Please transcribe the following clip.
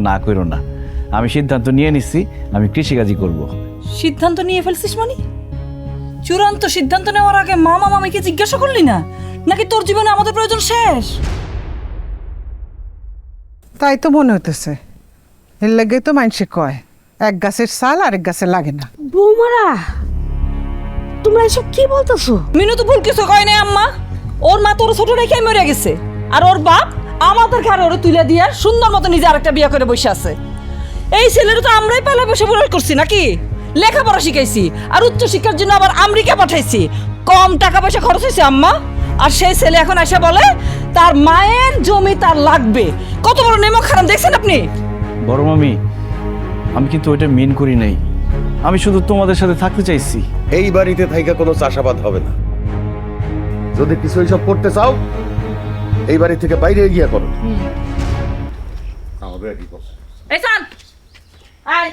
না করো না, আমি সিদ্ধান্ত নিয়ে নিচ্ছি, আমি কৃষিকাজই করব। সিদ্ধান্ত নিয়ে ফেলছিস মানে? চূড়ান্ত সিদ্ধান্ত নেওয়ার আগে মামা মামিকে জিজ্ঞাসা করলি না নাকি তোর জীবনে আমাদের প্রয়োজন শেষ? তাই তো মনে হইতেছে। এর লেগে তো মানুষে কয় এক গাছের সাল আরেক গাছে লাগে না। বৌমারা তোমরা এসব কি বলতেছো? মিনু তো ভুল কিছু কয় নাই আম্মা। ওর মা তোর ছোট রেখে মরে গেছে, আর ওর বাপ আমাদের ঘরে ওরে তুলে দিয়ে সুন্দর মতো নিজে আরেকটা বিয়ে করে বসে আছে। এই ছেলের তো আমরাই পালা বসে বড় করছি নাকি, লেখাপড়া শিখাইছি, আর উচ্চ শিক্ষার জন্য আবার আমেরিকা পাঠাইছি। কম টাকা পয়সা খরচ হয়েছে আম্মা, আর সেই ছেলে এখন এসে বলে তার মায়ের জমি তার লাগবে। কত বড় নেমক হারাম দেখছেন আপনি? বড় মামি, আমি কিন্তু ওইটা মেন করি নাই, আমি শুধু তোমাদের সাথে থাকতে চাইছি। এই বাড়িতে থাইকা কোনো চাষাবাদ হবে না। যদি কিছু এইসব করতে চাও এই বাড়ি থেকে বাইরে গিয়া করো। এই চান আয়